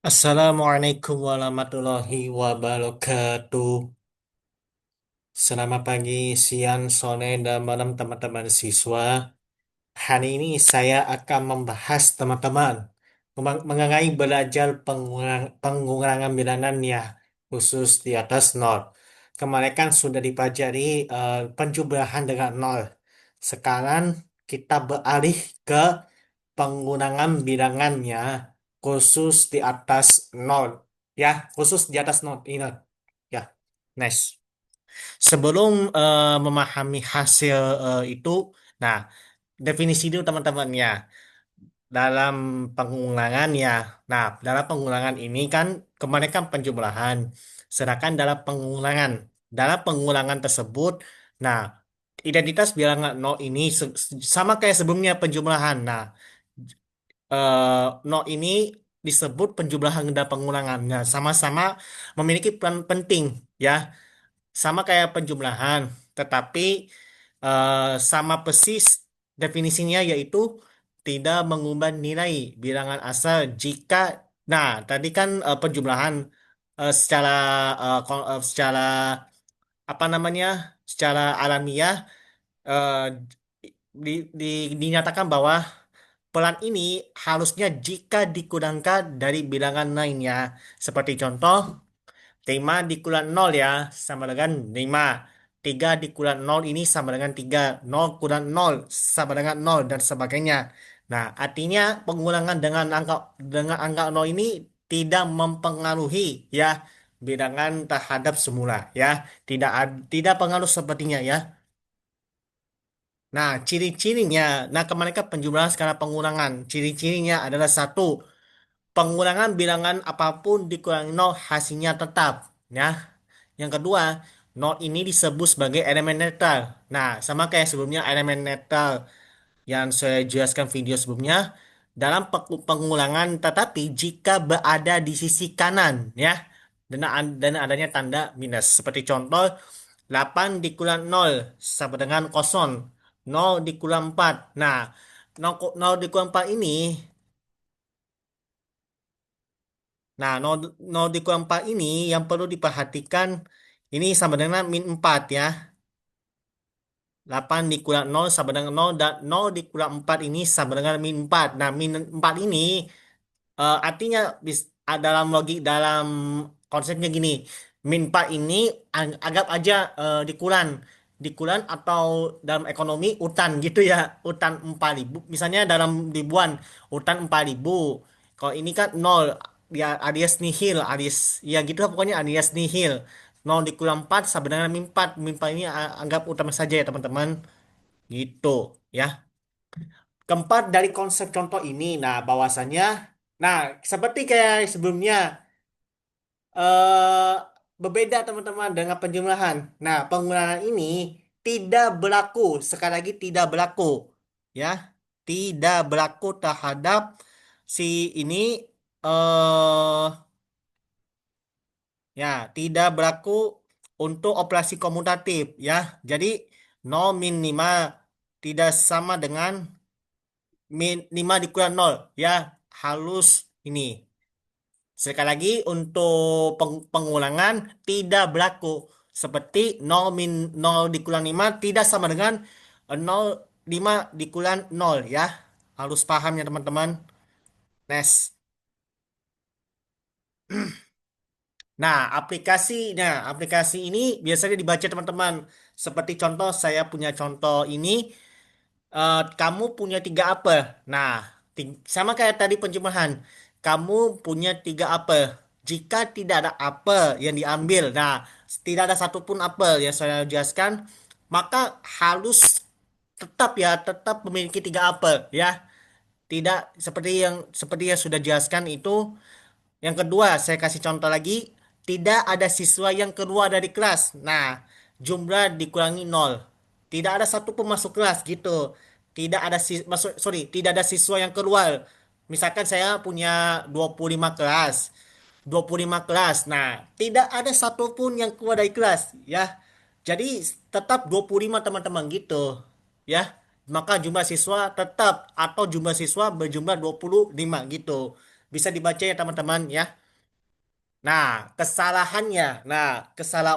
Assalamualaikum warahmatullahi wabarakatuh. Selamat pagi, siang, sore, dan malam teman-teman siswa. Hari ini saya akan membahas teman-teman mengenai belajar pengurangan bilangan ya, khusus di atas nol. Kemarin kan sudah dipelajari penjumlahan dengan nol. Sekarang kita beralih ke pengurangan bilangannya khusus di atas nol ya, khusus di atas nol ini ya. Nice. Sebelum memahami hasil itu, nah, definisi dulu teman-teman ya. Dalam pengulangan ya, nah, dalam pengulangan ini kan kemarin kan penjumlahan, sedangkan dalam pengulangan tersebut, nah, identitas bilangan nol ini sama kayak sebelumnya penjumlahan. Nah, no ini disebut penjumlahan dan pengulangan. Nah, sama-sama memiliki peran penting ya, sama kayak penjumlahan, tetapi eh, sama persis definisinya yaitu tidak mengubah nilai bilangan asal jika, nah, tadi kan penjumlahan secara apa namanya, secara alamiah eh, dinyatakan bahwa pelan ini harusnya jika dikurangkan dari bilangan lainnya. Seperti contoh, 5 dikurang nol ya, sama dengan 5. 3 dikurang nol ini sama dengan 3. Nol kurang nol sama dengan nol, dan sebagainya. Nah, artinya pengulangan dengan angka nol ini tidak mempengaruhi ya bilangan terhadap semula ya. Tidak pengaruh sepertinya ya. Nah, ciri-cirinya, nah, kemarin kan penjumlahan skala pengurangan. Ciri-cirinya adalah satu, pengurangan bilangan apapun dikurangi nol hasilnya tetap. Ya. Yang kedua, nol ini disebut sebagai elemen netral. Nah, sama kayak sebelumnya elemen netral yang saya jelaskan video sebelumnya, dalam pengulangan tetapi jika berada di sisi kanan ya, dan adanya tanda minus. Seperti contoh, 8 dikurang nol sama dengan kosong. Nol dikurang 4. Nah, nol dikurang 4 ini, nah, nol dikurang 4 ini yang perlu diperhatikan, ini sama dengan min 4 ya. 8 dikurang nol sama dengan nol, dan nol dikurang 4 ini sama dengan min 4. Nah, min 4 ini artinya dalam logik, dalam konsepnya gini. Min 4 ini anggap aja dikuran atau dalam ekonomi utan gitu ya, utan 4.000 misalnya, dalam ribuan utan 4.000. Kalau ini kan nol ya, alias nihil, alias ya gitu lah, pokoknya alias nihil. Nol dikurang 4 sama dengan min 4. Min 4 ini anggap utama saja ya teman-teman, gitu ya. Keempat, dari konsep contoh ini, nah, bahwasannya, nah, seperti kayak sebelumnya, eh berbeda teman-teman dengan penjumlahan. Nah, pengulangan ini tidak berlaku, sekali lagi tidak berlaku, ya, tidak berlaku terhadap si ini, eh ya, tidak berlaku untuk operasi komutatif, ya. Jadi, nol min 5 tidak sama dengan min 5 dikurang nol ya, halus ini. Sekali lagi, untuk pengulangan tidak berlaku. Seperti nol dikurang 5 tidak sama dengan 5 dikurang nol ya. Harus paham ya teman-teman. Next. Nah, aplikasi ini biasanya dibaca teman-teman. Seperti contoh, saya punya contoh ini. Kamu punya 3 apel. Nah, sama kayak tadi pencemahan. Kamu punya 3 apel. Jika tidak ada apel yang diambil, nah, tidak ada satupun apel yang saya jelaskan, maka harus tetap memiliki 3 apel ya. Tidak seperti yang sudah jelaskan itu. Yang kedua, saya kasih contoh lagi, tidak ada siswa yang keluar dari kelas. Nah, jumlah dikurangi nol. Tidak ada satu pun masuk kelas gitu. Tidak ada siswa yang keluar. Misalkan saya punya 25 kelas. 25 kelas. Nah, tidak ada satupun yang keluar dari kelas ya. Jadi tetap 25 teman-teman gitu ya. Maka jumlah siswa tetap, atau jumlah siswa berjumlah 25 gitu. Bisa dibaca ya teman-teman ya. Kesalahan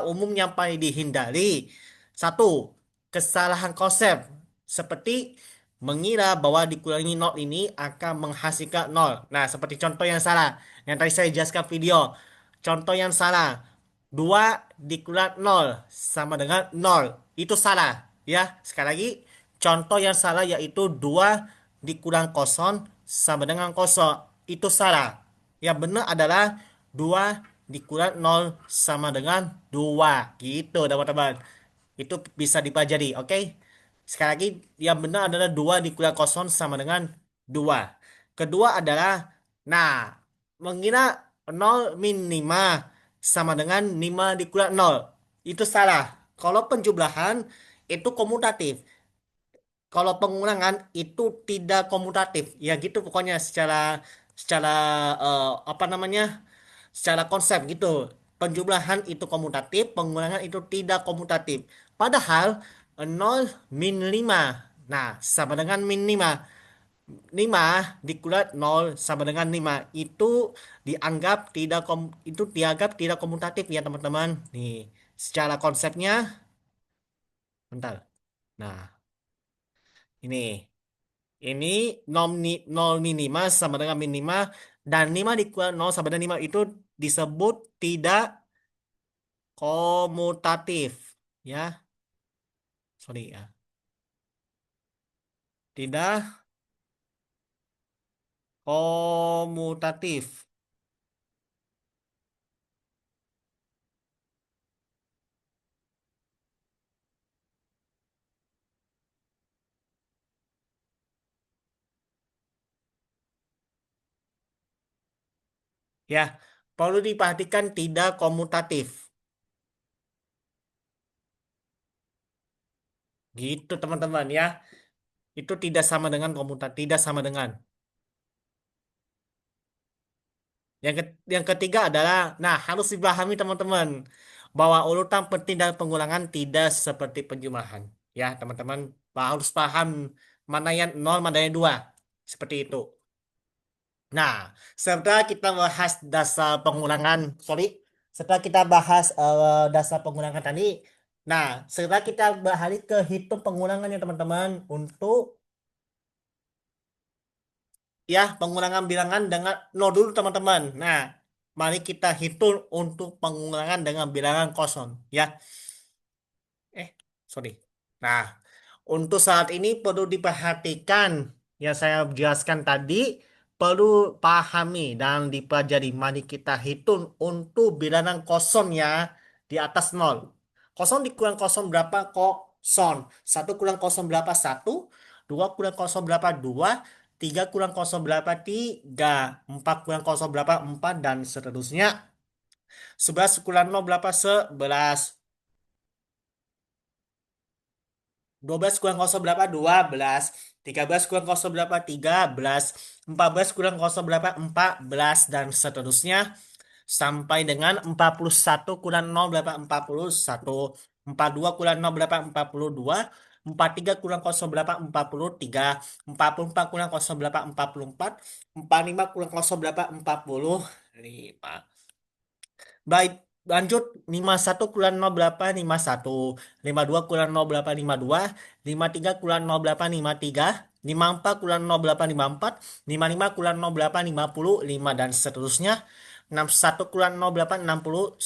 umum yang paling dihindari. Satu, kesalahan konsep. Seperti mengira bahwa dikurangi nol ini akan menghasilkan nol. Nah, seperti contoh yang salah. Yang tadi saya jelaskan video. Contoh yang salah. 2 dikurang nol sama dengan nol. Itu salah. Ya, sekali lagi. Contoh yang salah yaitu 2 dikurang kosong sama dengan kosong. Itu salah. Yang benar adalah 2 dikurang nol sama dengan 2. Gitu, teman-teman. Itu bisa dipelajari, oke? Sekali lagi, yang benar adalah 2 dikurang kosong sama dengan 2. Kedua adalah, nah, mengira nol min 5 sama dengan 5 dikurang nol. Itu salah. Kalau penjumlahan, itu komutatif. Kalau pengulangan itu tidak komutatif. Ya gitu pokoknya secara secara apa namanya? Secara konsep gitu. Penjumlahan itu komutatif, pengulangan itu tidak komutatif. Padahal 0 min 5. Nah, sama dengan min 5. 5 dikulat 0 sama dengan 5. Itu dianggap tidak komutatif ya, teman-teman. Nih, secara konsepnya bentar. Nah, ini. Ini nol minima sama dengan minima dan 5 dikurangi nol sama dengan 5 itu disebut tidak komutatif. Ya, sorry ya. Tidak komutatif. Ya, perlu diperhatikan tidak komutatif. Gitu teman-teman ya. Itu tidak sama dengan komutatif, tidak sama dengan. Yang ketiga adalah, nah harus dipahami teman-teman bahwa urutan penting dan pengulangan tidak seperti penjumlahan. Ya teman-teman harus paham mana yang nol, mana yang dua. Seperti itu. Nah, setelah kita bahas dasar pengulangan, sorry, setelah kita bahas dasar pengulangan tadi, nah setelah kita beralih ke hitung pengulangan ya teman-teman untuk ya pengulangan bilangan dengan nol dulu teman-teman. Nah, mari kita hitung untuk pengulangan dengan bilangan kosong ya. Eh, sorry. Nah, untuk saat ini perlu diperhatikan yang saya jelaskan tadi, perlu pahami dan dipelajari. Mari kita hitung untuk bilangan kosong ya di atas nol. Kosong dikurang kosong berapa? Kosong. Satu kurang kosong berapa? Satu. Dua kurang kosong berapa? Dua. Tiga kurang kosong berapa? Tiga. Empat kurang kosong berapa? Empat. Dan seterusnya. 11 kurang nol berapa? 11. 12 kurang kosong berapa? 12. 13 kurang kosong berapa? 13. 14 kurang kosong berapa? 14. Dan seterusnya. Sampai dengan 41 kurang nol berapa? 41. 42 kurang nol berapa? 42. 43 kurang kosong berapa? 43. 44 kurang kosong berapa? 44. 45 kurang kosong berapa? 45. Baik, lanjut 51 kurang nol berapa? 51. 52 kurang nol berapa? 52. 53 kurang nol berapa? 53. 54 kurang nol berapa? 54. 55 kurang nol berapa? 55 dan seterusnya. 61 kurang nol berapa? 61.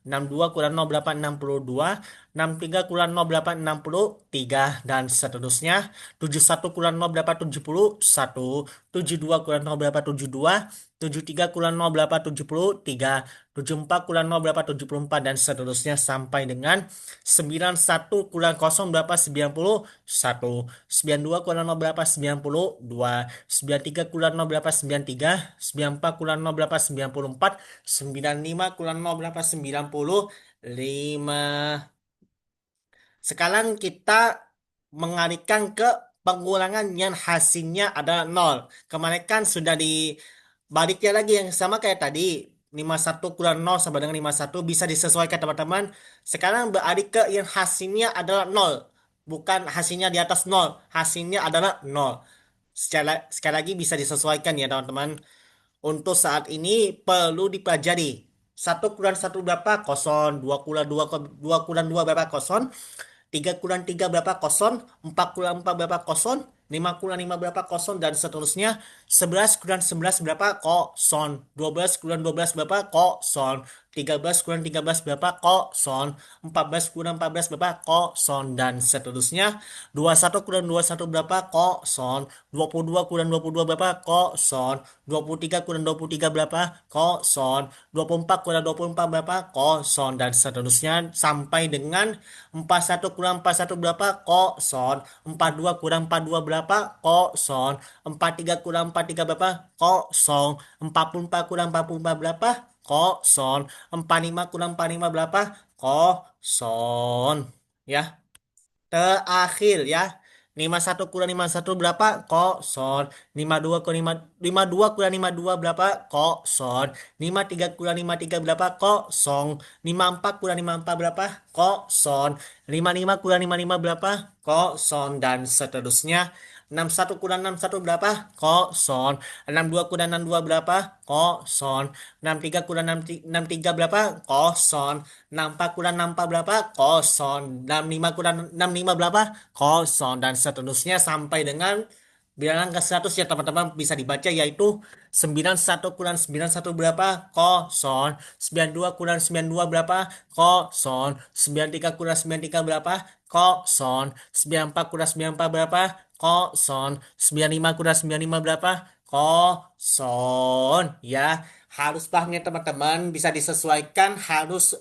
62 kurang nol berapa? 62. 63 kurang nol berapa? 63 dan seterusnya. 71 kurang nol berapa? 71. 72 kurang nol berapa? 72. 73 kurang nol berapa? 73. 74 kurang nol berapa? 74 dan seterusnya sampai dengan 91 kurang kosong berapa? 91. 92 kurang nol berapa? 92. 93 kurang nol berapa? 93. 94 kurang nol berapa? 94. 95 kurang nol berapa? 95. Sekarang kita mengalihkan ke pengulangan yang hasilnya adalah nol. Kemarin kan sudah dibaliknya lagi yang sama kayak tadi. 51 kurang nol sama dengan 51 bisa disesuaikan teman-teman. Sekarang beralih ke yang hasilnya adalah nol. Bukan hasilnya di atas nol. Hasilnya adalah nol. Sekali lagi bisa disesuaikan ya teman-teman. Untuk saat ini perlu dipelajari. Satu kurang satu berapa? Kosong. Dua kurang dua berapa? Kosong. 3 kurang 3 berapa? Kosong. 4 kurang 4 berapa? Kosong. 5 kurang 5 berapa? Kosong. Dan seterusnya. 11 kurang 11 berapa? Kosong. 12 kurang 12 berapa? Kosong. 13 kurang 13 berapa? Kosong. 14 kurang 14 berapa? Kosong. Dan seterusnya. 21 kurang 21 berapa? Kosong. 22 kurang 22 berapa? Kosong. 23 kurang 23 berapa? Kosong. 24 kurang 24 berapa? Kosong. Dan seterusnya sampai dengan 41 kurang 41 berapa? Kosong. 42 kurang 42 berapa? Kosong. 43 kurang 43 berapa? Kosong. 44 kurang 44 berapa? Kosong. 45 kurang 45 berapa? Kosong. Ya. Terakhir ya. 51 kurang 51 berapa? Kosong. 52 berapa? Kosong. 53 kurang 53 berapa? Kosong. 54 kurang 54 berapa? Kosong. 55 kurang 55 berapa? Kosong. Dan seterusnya. 61 kurang 61 berapa? Kosong. 62 kurang 62 berapa? Kosong. 63 kurang 63 berapa? Kosong. 64 kurang 64 berapa? Kosong. 65 kurang 65 berapa? Kosong. Dan seterusnya sampai dengan bilangan ke 100 ya teman-teman bisa dibaca yaitu 91 kurang 91 berapa? Kosong. 92 kurang 92 berapa? Kosong. 93 kurang 93 berapa? Kosong. 94 kurang 94 berapa? Kosong. 95 kurang 95 berapa? Kosong. Ya, harus pahamnya teman-teman bisa disesuaikan harus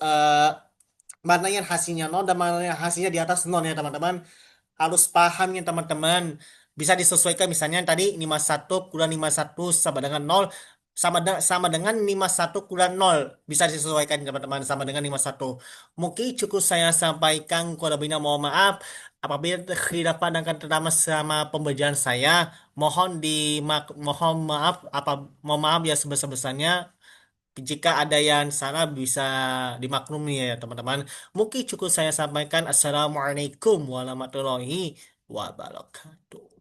mana yang hasilnya nol dan mana yang hasilnya di atas nol ya teman-teman. Harus paham ya teman-teman. Bisa disesuaikan misalnya tadi 51 kurang 51 sama dengan nol sama dengan 51 kurang nol. Bisa disesuaikan teman-teman sama dengan 51. Mungkin cukup saya sampaikan kurang lebihnya mohon maaf. Apabila terdapat dan terutama sama pembelajaran saya, mohon maaf mohon maaf ya sebesar-besarnya. Jika ada yang salah bisa dimaklumi ya teman-teman. Mungkin cukup saya sampaikan. Assalamualaikum warahmatullahi wabarakatuh.